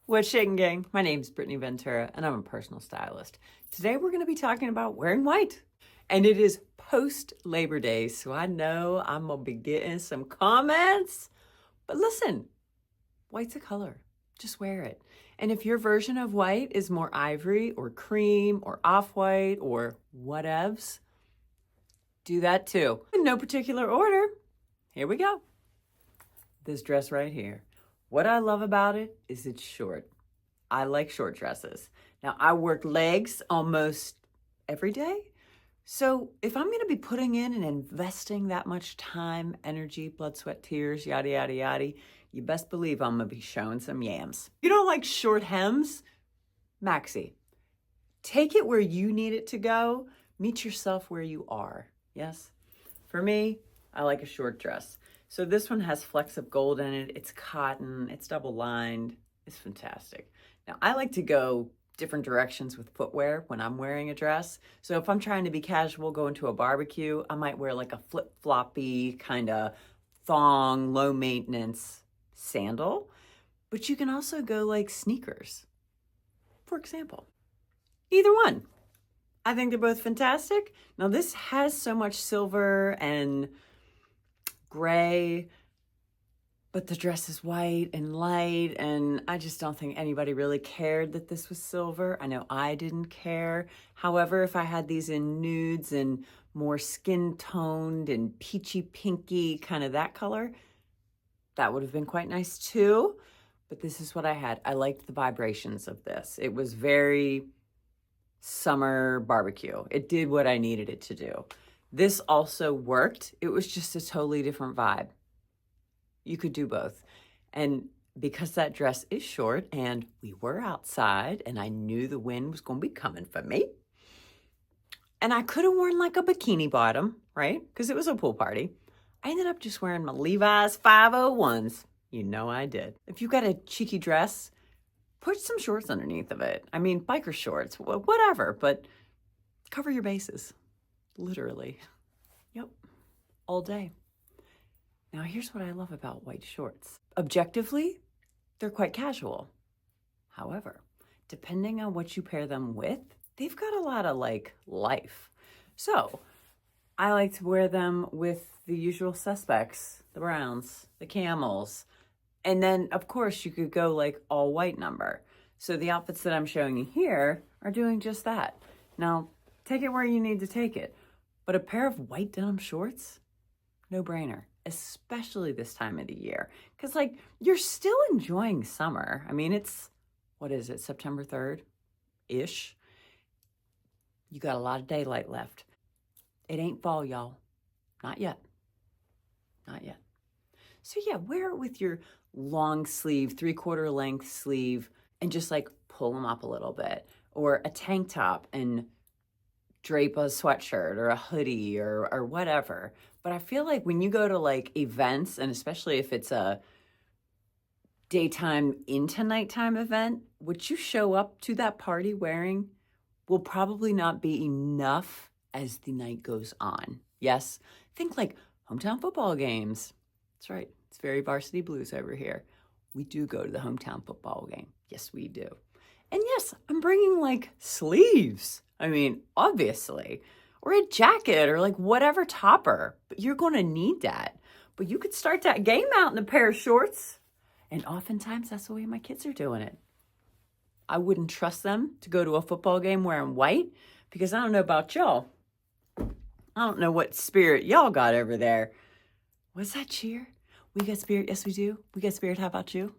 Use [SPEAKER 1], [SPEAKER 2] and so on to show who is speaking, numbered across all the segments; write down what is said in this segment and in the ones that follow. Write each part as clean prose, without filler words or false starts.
[SPEAKER 1] What's shaking, gang? My name's Brittney Ventura, and I'm a personal stylist. Today, we're going to be talking about wearing white. And it is post-Labor Day, so I know I'm going to be getting some comments. But listen, white's a color. Just wear it. And if your version of white is more ivory or cream or off-white or whatevs, do that too. In no particular order, here we go. This dress right here. What I love about it is it's short. I like short dresses. Now, I work legs almost every day. So if I'm going to be putting in and investing that much time, energy, blood, sweat, tears, yada, yada, yada, you best believe I'm going to be showing some yams. You don't like short hems? Maxi. Take it where you need it to go. Meet yourself where you are. Yes? For me, I like a short dress. So this one has flecks of gold in it. It's cotton. It's double lined. It's fantastic. Now, I like to go different directions with footwear when I'm wearing a dress. So if I'm trying to be casual, going to a barbecue, I might wear like a flip-floppy kind of thong, low maintenance sandal. But you can also go like sneakers, for example. Either one. I think they're both fantastic. Now, this has so much silver and gray, but the dress is white and light, and I just don't think anybody really cared that this was silver. I know I didn't care. However, if I had these in nudes and more skin toned and peachy pinky, kind of that color, that would have been quite nice too. But this is what I had. I liked the vibrations of this. It was very summer barbecue. It did what I needed it to do. This also worked. It was just a totally different vibe. You could do both. And because that dress is short and we were outside and I knew the wind was going to be coming for me, and I could have worn like a bikini bottom, right? Because it was a pool party. I ended up just wearing my Levi's 501s. You know I did. If you've got a cheeky dress, put some shorts underneath of it. I mean, biker shorts, whatever, but cover your bases. Literally. Yep. All day. Now, here's what I love about white shorts. Objectively, they're quite casual. However, depending on what you pair them with, they've got a lot of like life. So I like to wear them with the usual suspects, the browns, the camels. And then, of course, you could go like all white number. So the outfits that I'm showing you here are doing just that. Now, take it where you need to take it. But a pair of white denim shorts, no brainer, especially this time of the year. Because, like, you're still enjoying summer. I mean, it's, what is it, September 3rd-ish? You got a lot of daylight left. It ain't fall, y'all. Not yet. Not yet. So, yeah, wear it with your long sleeve, 3/4 length sleeve, and just, like, pull them up a little bit. Or a tank top and drape a sweatshirt or a hoodie or whatever. But I feel like when you go to like events, and especially if it's a daytime into nighttime event, what you show up to that party wearing will probably not be enough as the night goes on. Yes, think like hometown football games. That's right. It's very varsity blues over here. We do go to the hometown football game. Yes, we do. And yes, I'm bringing like sleeves. I mean, obviously, or a jacket or like whatever topper, but you're going to need that. But you could start that game out in a pair of shorts. And oftentimes that's the way my kids are doing it. I wouldn't trust them to go to a football game wearing white because I don't know about y'all. I don't know what spirit y'all got over there. What's that cheer? We got spirit. Yes, we do. We got spirit. How about you?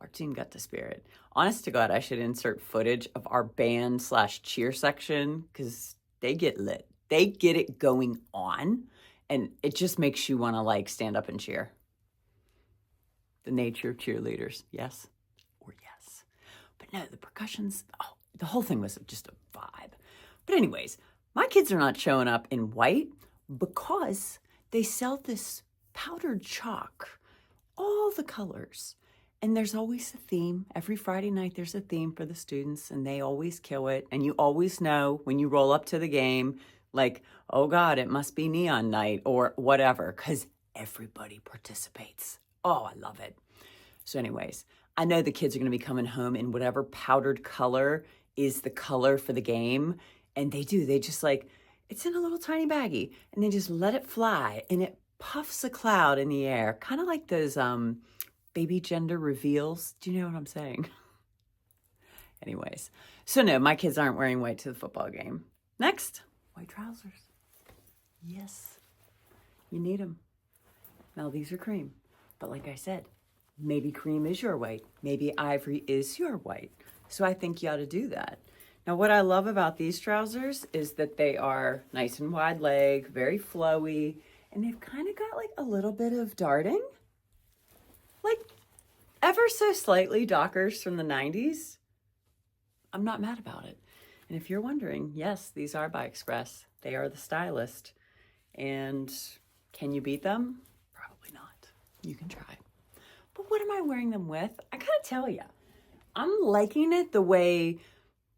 [SPEAKER 1] Our team got the spirit. Honest to God, I should insert footage of our band/cheer section because they get lit. They get it going on, and it just makes you want to like stand up and cheer. The nature cheerleaders, yes or yes. But no, the percussions, the whole thing was just a vibe. But anyways, my kids are not showing up in white because they sell this powdered chalk, all the colors. And there's always a theme. Every Friday night, there's a theme for the students, and they always kill it. And you always know when you roll up to the game, like, oh God, it must be neon night or whatever, because everybody participates. Oh, I love it. So anyways, I know the kids are going to be coming home in whatever powdered color is the color for the game. And they just like, it's in a little tiny baggie and they just let it fly and it puffs a cloud in the air. Kind of like those baby gender reveals. Do you know what I'm saying? Anyways, so no, my kids aren't wearing white to the football game. Next, white trousers. Yes, you need them. Now these are cream, but like I said, maybe cream is your white. Maybe ivory is your white. So I think you ought to do that. Now what I love about these trousers is that they are nice and wide leg, very flowy, and they've kind of got like a little bit of darting. Like ever so slightly Dockers from the 90s. I'm not mad about it. And if you're wondering, yes, these are by Express. They are the Stylist. And can you beat them? Probably not. You can try. But what am I wearing them with? I gotta tell you, I'm liking it the way,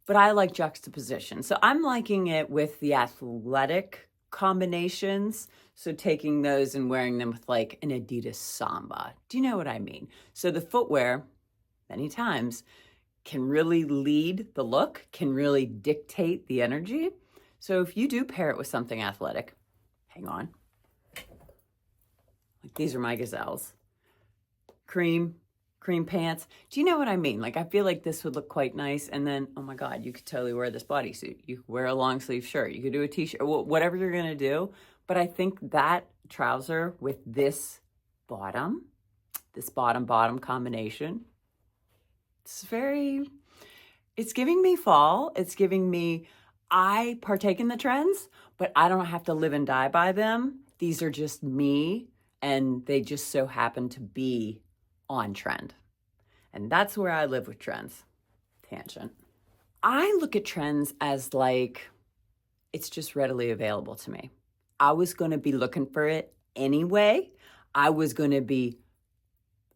[SPEAKER 1] but I like juxtaposition. So I'm liking it with the athletic combinations. So taking those and wearing them with like an Adidas Samba. Do you know what I mean? So the footwear, many times, can really lead the look, can really dictate the energy. So if you do pair it with something athletic, hang on. Like these are my gazelles. Cream pants. Do you know what I mean? Like I feel like this would look quite nice. And then, oh my God, you could totally wear this bodysuit. You could wear a long sleeve shirt. You could do a t-shirt, whatever you're gonna do. But I think that trouser with this bottom combination, it's giving me fall. It's giving me, I partake in the trends, but I don't have to live and die by them. These are just me, and they just so happen to be on trend. And that's where I live with trends. Tangent. I look at trends as like, it's just readily available to me. I was going to be looking for it anyway. I was going to be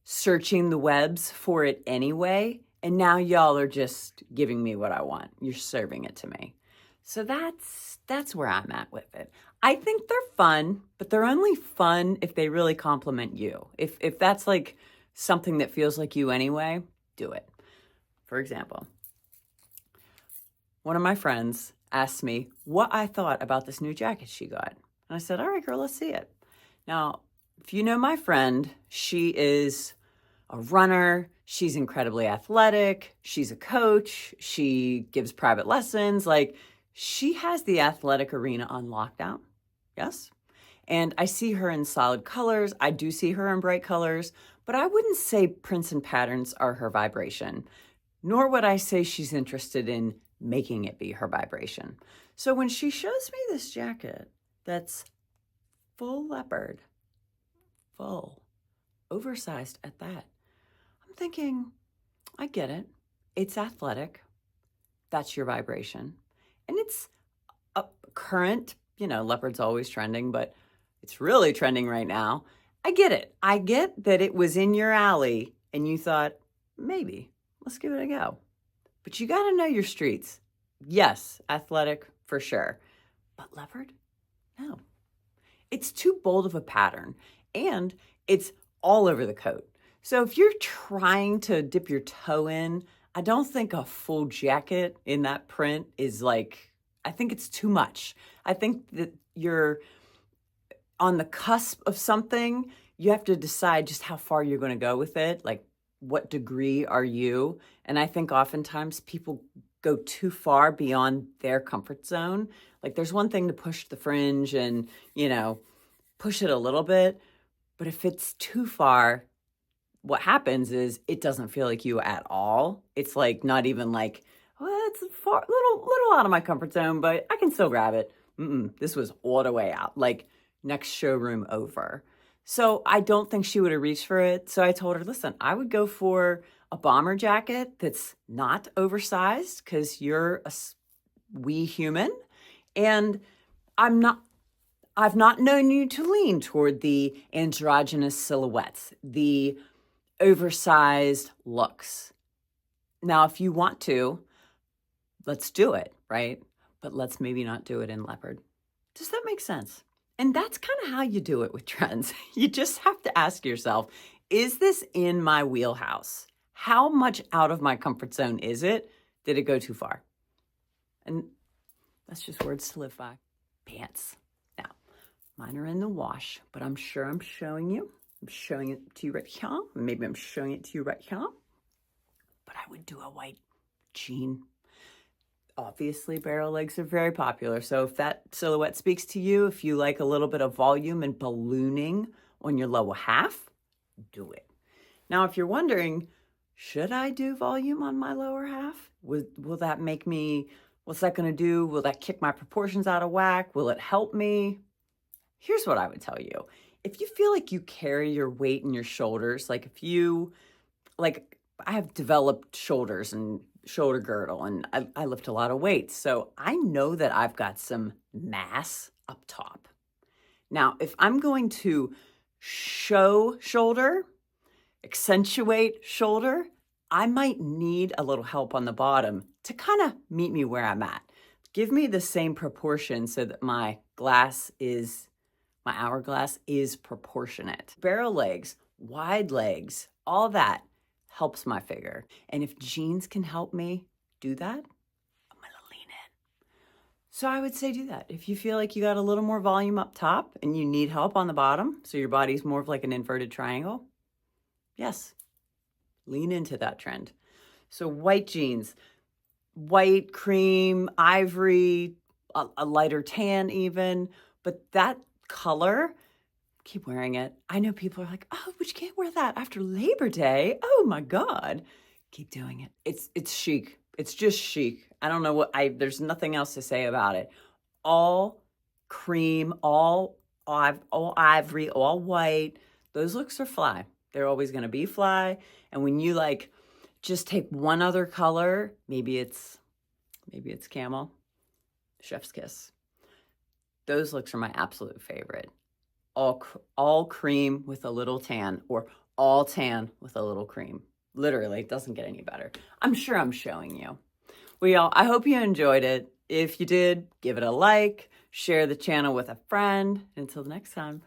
[SPEAKER 1] searching the webs for it anyway. And now y'all are just giving me what I want. You're serving it to me. So that's where I'm at with it. I think they're fun, but they're only fun if they really compliment you. If that's like something that feels like you anyway, do it. For example, one of my friends asked me what I thought about this new jacket she got. And I said, all right, girl, let's see it. Now, if you know my friend, she is a runner. She's incredibly athletic. She's a coach. She gives private lessons. Like, she has the athletic arena on lockdown. Yes. And I see her in solid colors. I do see her in bright colors, but I wouldn't say prints and patterns are her vibration, nor would I say she's interested in making it be her vibration. So when she shows me this jacket that's full leopard, full, oversized at that, I'm thinking, I get it. It's athletic. That's your vibration. And it's a current, leopard's always trending, but it's really trending right now. I get it. I get that it was in your alley and you thought, maybe, let's give it a go. But you got to know your streets. Yes, athletic for sure. But leopard? No. It's too bold of a pattern and it's all over the coat. So if you're trying to dip your toe in, I don't think a full jacket in that print is like, I think it's too much. I think that you're on the cusp of something. You have to decide just how far you're going to go with it. Like, what degree are you? And I think oftentimes people go too far beyond their comfort zone. Like, there's one thing to push the fringe and, push it a little bit. But if it's too far, what happens is it doesn't feel like you at all. It's like not even like, well, it's far, little out of my comfort zone, but I can still grab it. This was all the way out, like next showroom over. So I don't think she would have reached for it. So I told her, listen, I would go for a bomber jacket that's not oversized because you're a wee human. And I've not known you to lean toward the androgynous silhouettes, the oversized looks. Now, if you want to, let's do it, right? But let's maybe not do it in leopard. Does that make sense? And that's kind of how you do it with trends. You just have to ask yourself, is this in my wheelhouse? How much out of my comfort zone is it? Did it go too far? And that's just words to live by. Pants. Now, mine are in the wash, but I'm sure I'm showing you. I'm showing it to you right here. Maybe I'm showing it to you right here. But I would do a white jean. Obviously, barrel legs are very popular. So if that silhouette speaks to you, if you like a little bit of volume and ballooning on your lower half, do it. Now, if you're wondering, should I do volume on my lower half? Will that make me, what's that going to do? Will that kick my proportions out of whack? Will it help me? Here's what I would tell you. If you feel like you carry your weight in your shoulders, like if you, like I have developed shoulders and shoulder girdle and I lift a lot of weights. So I know that I've got some mass up top. Now, if I'm going to show shoulder, accentuate shoulder, I might need a little help on the bottom to kind of meet me where I'm at. Give me the same proportion so that my hourglass is proportionate. Barrel legs, wide legs, all that helps my figure. And if jeans can help me do that, I'm gonna lean in. So I would say do that. If you feel like you got a little more volume up top and you need help on the bottom, so your body's more of like an inverted triangle, yes, lean into that trend. So white jeans, white, cream, ivory, a lighter tan even, but that color, keep wearing it. I know people are like, oh, but you can't wear that after Labor Day. Oh my God. Keep doing it. It's chic. It's just chic. I don't know there's nothing else to say about it. All cream, all ivory, all white. Those looks are fly. They're always going to be fly. And when you like just take one other color, maybe it's camel, chef's kiss. Those looks are my absolute favorite. All cream with a little tan, or all tan with a little cream. Literally, it doesn't get any better. I'm sure I'm showing you. Well, y'all, I hope you enjoyed it. If you did, give it a like, share the channel with a friend. Until next time.